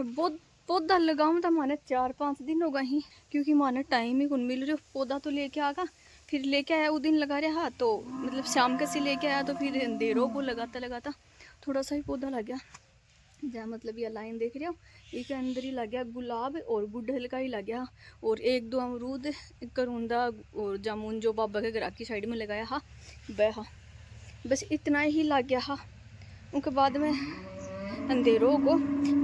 बहुत पौधा लगाऊँ तो माने 4-5 दिन हो गए ही, क्योंकि माने टाइम ही कौन मिल रहा। पौधा तो लेके आगा, फिर लेके आया वो दिन लगा रहा, तो मतलब शाम के से लेके आया तो फिर अंधेरों को लगाता लगाता थोड़ा सा ही पौधा लग गया। जहाँ मतलब ये लाइन देख रहे हो, एक अंदर ही लग गया गुलाब और गुड़हल का ही लग गया, और 1-2 अमरूद, करूंदा और जामुन जो बाबा के घर की साइड में लगाया हा वह, बस इतना ही लग गया हा। उनके बाद में अंधेरों को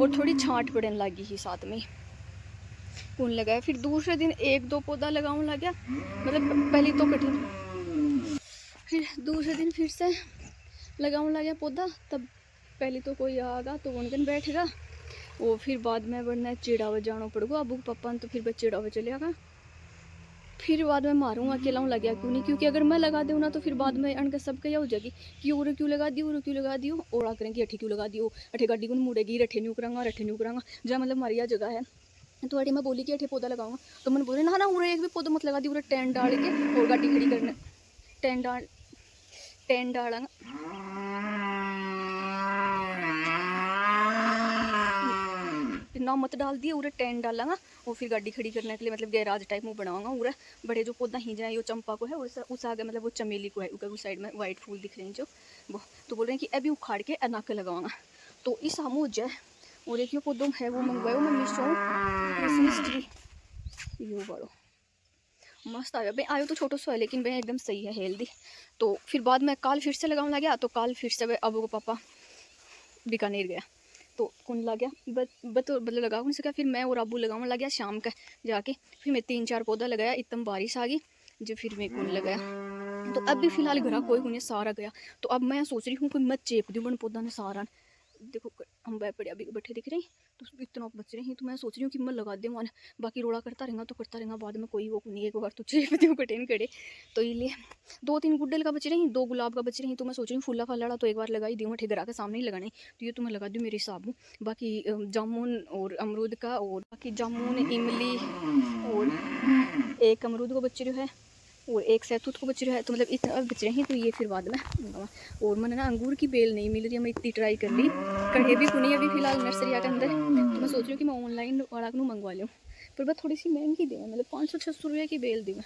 और थोड़ी छाँट पड़ने लगी ही साथ में कौन लगाया। फिर दूसरे दिन 1-2 पौधा लगाऊँ लग गया, मतलब पहली तो कठिन, फिर दूसरे दिन फिर से लगाऊँ लग गया पौधा। तब पहले तो कोई आगा तो उनकन बैठेगा, और फिर बाद में वरना चिड़ावे जाना पड़ेगा अबू पापा, तो फिर चिड़ावे चले आगा। फिर बाद में मारूंगा अकेला लग गया क्यों नहीं, क्योंकि अगर मैं लगा दूँ ना तो फिर बाद में अनका सब कहीं हो जाएगी कि उरे क्यों लगा दी, उरे क्यों लगा दी, और करेंगे अठी क्यों लगा दी, अठे गाड़ी को मुड़ेगी, रठे न्यू करांगा, रठे न्यू करांगा। जहाँ मतलब मारिया जगह है तो अठी मैं बोली कि अठे पौधा लगाऊंगा, तो मैंने बोले ना ना उरे एक भी पौधा मत लगा दी, उरे टेंट डाल के और गाड़ी खड़ी करने, टेंट डालेंगे ना मत डाल दिए, उरे टेंट डालांगा और फिर गाड़ी खड़ी करने के लिए मतलब गैराज टाइप में बनाऊंगा। उरे बड़े जो पौधा ही जाए, वो चंपा को है, उस आगे मतलब वो चमेली को है, उस साइड में वाइट फूल दिख रहे हैं जो वो, तो बोल रहे हैं कि अभी उखाड़ के अनाक लगाऊंगा। तो इस सामू जाए और एक पौधों है वो मंगवायो मैं मीशो क्रिसमस ट्री, यो वालो मस्त आया भाई, आयो तो छोटो सा है लेकिन भाई एकदम सही है, हेल्दी। तो फिर बाद में कल फिर से लगाने लग गया, तो कल फिर से अब को पापा बीकानेर गया तो कौन लग गया मतलब लगा कौन सका। फिर मैं और अबू लगाने लग गया शाम का जाके, फिर मैं 3-4 पौधा लगाया, इतनी बारिश आ गई जो फिर मैं कौन लगाया। तो अब भी फिलहाल घर कोई नहीं सारा गया, तो अब मैं सोच रही हूँ कि मैं चेप दूँ बन पौधा ने सारा। देखो हम पड़े अभी बैठे दिख रहे हैं, तो इतना बच रहे हैं, तो मैं सोच रही हूँ कि मैं लगा दूँ मान, बाकी रोड़ा करता रहेगा तो करता रहेगा, बाद में कोई वो नहीं, एक बार तो चेप दूँ कटे नहीं कटे। तो इसलिए 2-3 गुड्डल का बच रहे हैं, 2 गुलाब का बच रहे हैं, तो मैं सोच रही हूँ फूला फाला तो एक बार लगा ही दूँ, मैं घर के सामने ही लगाने, तो ये तो मैं लगा दूँ मेरे हिसाब। बाकी जामुन और अमरूद का, और बाकी जामुन इमली और एक अमरूद को बच रहा है और एक सैतूत को बच रहा है, तो मतलब इतना बच रहे हैं। तो ये फिर बाद में और मैंने ना अंगूर की बेल नहीं मिल रही है, मैं इतनी ट्राई कर ली, कढ़े भी कुनी अभी फिलहाल नर्सरी के अंदर, तो मैं सोच रही हूँ कि मैं ऑनलाइन वाला को मंगवा लूँ, पर वह थोड़ी सी महंगी दी मतलब 500-600 रुपये की बेल दी मैं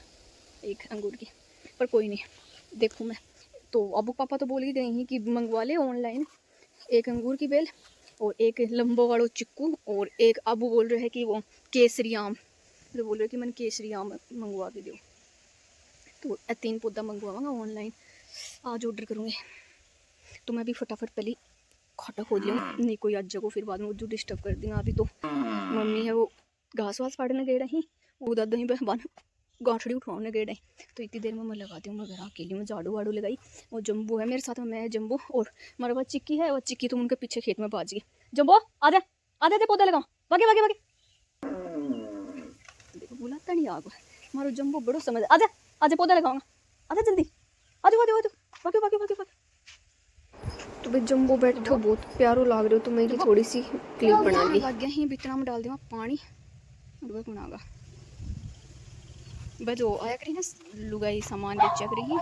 एक अंगूर की, पर कोई नहीं देखूँ मैं। तो अबू पापा तो बोल ही गए हैं कि मंगवा ले ऑनलाइन एक अंगूर की बेल और एक लंबो वालों चिक्कू, और एक अबू बोल रहे हैं कि वो केसरी आम, तो बोल रहे कि मैंने केसरी आम मंगवा के दो, तो 3 पौधा मंगवाऊंगा ऑनलाइन, आज ऑर्डर करूँगी। तो मैं भी फटाफट पहले खाटा खोद लूँ, नहीं कोई आज जगह फिर बाद में जो डिस्टर्ब कर देंगे। अभी तो मम्मी है वो घास वास फाड़ने गए रही, वो दादा ही बन गांठड़ी उठवाने गए रही, तो इतनी देर में मैं लगा दूँ, मैं घर अकेली में झाड़ू वाड़ू लगाई, और जम्बू है मेरे साथ में, मैं जम्बू और हमारे पास चिक्की है, और चिक्की तुम उनके पीछे खेत में भाज गई। जम्बो आधे आधे पौधा लगाओ, बाकी बाकी बाकी देखो बुलाता नहीं आग, हमारा जम्बो बड़ो समझ आधे आधे पौधा लगाऊंगा, आधे जल्दी आजू आजू आजू बाकी बाकी बाकी बाकी। तो भाई जम्बो बैठो बहुत प्यारो लाग रहे हो, तो मैं की थोड़ी सी क्लिप बना ली, लग गया ही बितना में डाल दूँगा पानी और बनागा। बस जो आया करी ना लुगाई सामान बेचा करी,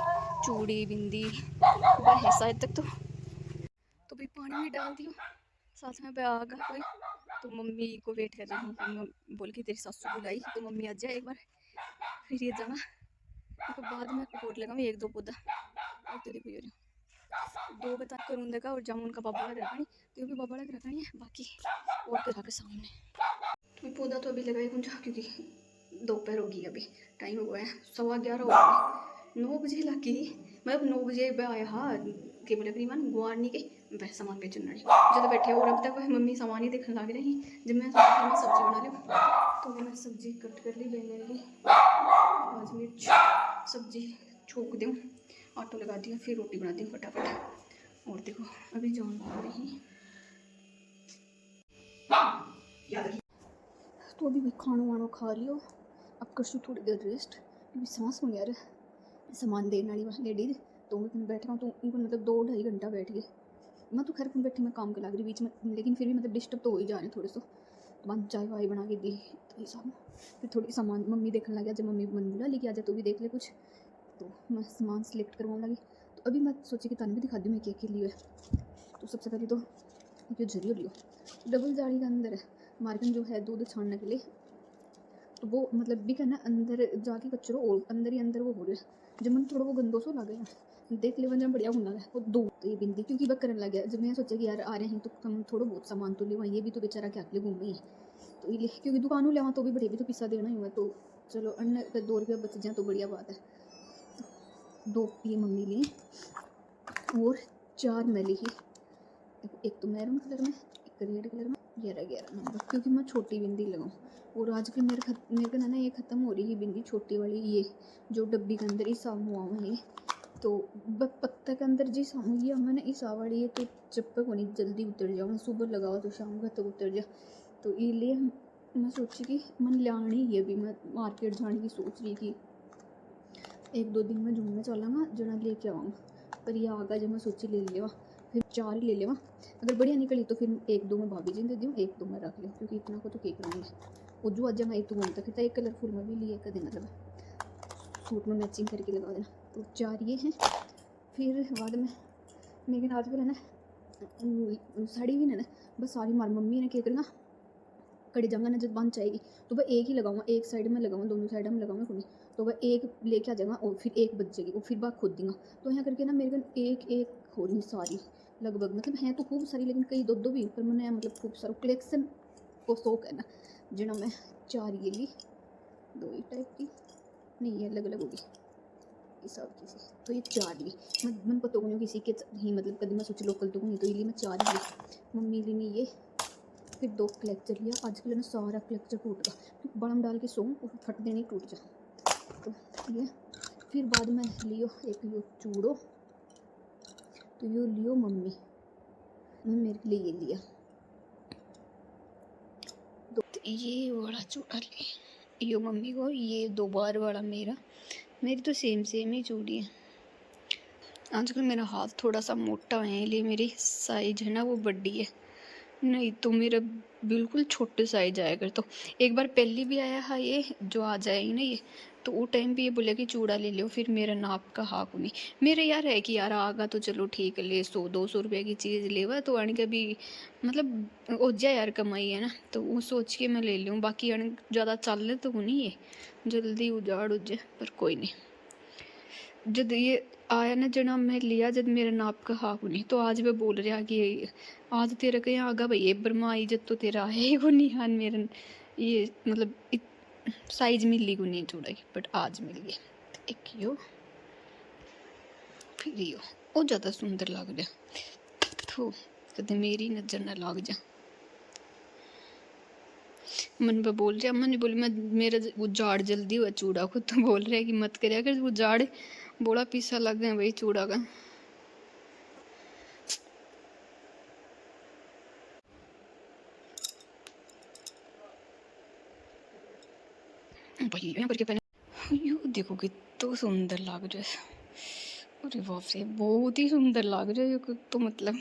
चूड़ी बिंदी वह है शायद तक, तो भाई पानी में डाल दियो, साथ में बैग कोई, तो मम्मी को वेट कर रही हूँ, बोल के तेरी सासू बुलाई तो मम्मी आ जाए एक बार, फिर ये जाना, तो बाद में और लगाऊँ 1-2 पौधा, तो देखो ये 2 बता करूँगा का, और जामुन का बाबा लग रखा नहीं, तो भी बाबा लग रखा नहीं है, बाकी और घर के सामने। तो पौधा तो अभी लगाई कुछ, क्योंकि दोपहर होगी, अभी टाइम हो गया है 11:15 हो गए, 9 बजे लगी, मतलब 9 बजे आया हाँ के बोले अपनी मान गुआरनी के वह सामान बेचने वाली, जब बैठे और अब तक वह मम्मी सामान ही देखने लग रही, जब मैं सब्जी बना लूँ, तो मैं सब्जी कट कर ली लेने लगी, आज मिर्च सब्जी छोंक दूँ, आटो लगा दिया, फिर रोटी बनाती हूँ फटाफट। और देखो अभी जान पा रही, तो अभी खाना वाना खा लियो, अब करशू थोड़ी देर रेस्ट, क्योंकि सांस में यार सामान देने वाली लेडीज, तो मैं बैठ रहा हूँ, तो उनको मतलब 2-2.5 घंटा बैठ गए, मैं तो खैर फोन बैठी मैं काम के लग रही बीच में, लेकिन फिर भी मतलब डिस्टर्ब तो हो ही जा रहे थोड़े से, बाद चाय वाय बना के दी, तो ये सब फिर थोड़ी सामान मम्मी देखने लगा, जब मम्मी मन बोला लेके आ जा तो भी देख ले कुछ, तो मैं सामान सेलेक्ट करवाने लगी। तो अभी मैं सोची कि तन भी दिखा दूँ मैं क्या के लिए, तो सबसे पहले तो ये जरियो लियो, डबल जाली के अंदर है, मार्गन जो है दूध छानने के लिए, तो वो मतलब भी कहना अंदर जाके कचरो और अंदर ही अंदर वो हो रहा है, जब मन थोड़ा वो गंदो सो लगे देख ले जब बढ़िया होना है वो दो तो ये बिंदी क्योंकि वह करने लग गया। जब मैं सोचा कि यार आ रहे हैं तो हम थोड़ा बहुत सामान तो ले, ये भी तो बेचारा क्या के लिए घूम रही है, तो ये क्योंकि दुकानों ले तो भी बढ़िया भी तो पैसा देना ही हुआ, तो चलो अन्य 2 रुपया बच जाए तो बढ़िया बात है। 2 ये मम्मी लिए और 4 मैं ली, एक तो मैरून कलर में, एक रेड कलर में, 11 नंबर, क्योंकि मैं छोटी बिंदी लगाऊँ। और आजकल मेरे को ना ये ख़त्म हो रही है बिंदी छोटी वाली, ये जो डब्बी के अंदर ही सामू आऊँ है, तो पत्ता के अंदर जी सामू ये मैंने इस वाली है, तो जब तक होनी जल्दी उतर जाऊँ, सुबह लगाओ तो शाम तक उतर जा, तो इसलिए मैं सोची कि मन लानी ही अभी मैं मार्केट जाने की सोच रही कि 1-2 दिन में जून में चलाँगा जना लेके आऊँगा, पर ये आगा जब मैं सोची ले लेवा, फिर 4 ही ले लेवा, अगर बढ़िया निकली तो फिर 1-2 में भाभी जी दे दूँ, 1-2 में रख लूँ, क्योंकि इतना को तो केक करूँगी। और जो आज मैं एक तो घूमता फिर एक कलरफुल में भी लिए कदे मतलब सूट में मैचिंग करके लगा देना, तो 4 ये हैं। फिर बाद में मेरे आज है ना साड़ी भी ना बस सारी मार मम्मी ने क्या करना कड़ी जाऊँगा ना जब बन जाएगी तो वह एक ही लगाऊंगा, एक साइड में लगाऊंगा, दोनों साइड में लगाऊंगा खुद, तो वह एक लेके आ जाएगा और फिर एक बच जाएगी और फिर बात खुद दूँगा। तो यहाँ करके ना मेरे को एक हो रही सारी लगभग, मतलब हैं तो खूब सारी लेकिन कई दो भी, पर मैंने मतलब खूब सारा कलेक्शन को शौक है ना, जिन्हों मैं 4 ये ली, 2 ही टाइप की नहीं ये अलग अलग होगी हिसाब की सी, तो ये 4 ली मैं पता नहीं किसी के ही मतलब कभी मैं सोची लोकल तो नहीं, तो ये ली मैं 4 ली। मम्मी ली नहीं ये, फिर 2 कलेक्चर लिया, आजकल ना सारा कलेक्चर टूट गया, बड़म डाल के सो और फट देने टूट जा, तो ये फिर बाद में लियो एक यो चूड़ो, तो यो लियो मम्मी मैं मेरे लिए ये लिया, तो ये वाला चूड़ा ले यो मम्मी को, ये 2 बार वाला मेरी तो सेम ही चूड़ी है। आजकल मेरा हाथ थोड़ा सा मोटा है इसलिए मेरी साइज है ना वो बड़ी है, नहीं तो मेरा बिल्कुल छोटे साइज आया कर। तो एक बार पहले भी आया है ये जो आ जाएगी ना ये, तो वो टाइम पे ये बोले कि चूड़ा ले लो, फिर मेरा नाप का हाक नहीं मेरे यार है कि यार आगा तो चलो ठीक है ले 100-200 रुपये की चीज़ लेवा तो आने का भी मतलब हो जाए यार कमाई है ना, तो वो सोच के मैं ले लूँ, बाकी आने ज़्यादा चल तो नहीं है जल्दी उजाड़ हो जाए, पर कोई नहीं। जब ये आया ना जना मैं लिया जब मेरा नाप का हाक नहीं, तो आज मैं बोल रहा कि आज तेरा कहीं आगा भाई बरमाई जब तो तेरा है को नहीं हान मेरा ये मतलब साइज मिली को नहीं चूड़ा की, बट आज मिल गई। एक यो फिर यो वो ज़्यादा सुंदर लग रहा, तो कदे मेरी नज़र ना लग जा। मन पे बोल रहा मन बोली मैं मेरा वो जाड़ जल्दी हुआ चूड़ा खुद तो बोल रहा है कि मत करे अगर वो जाड़ बड़ा पीसा लग गया भाई चूड़ा का। भाई करके पहने यू देखो कितना सुंदर लग रहा है, अरे बाप रे बहुत ही सुंदर लग रहा है तो मतलब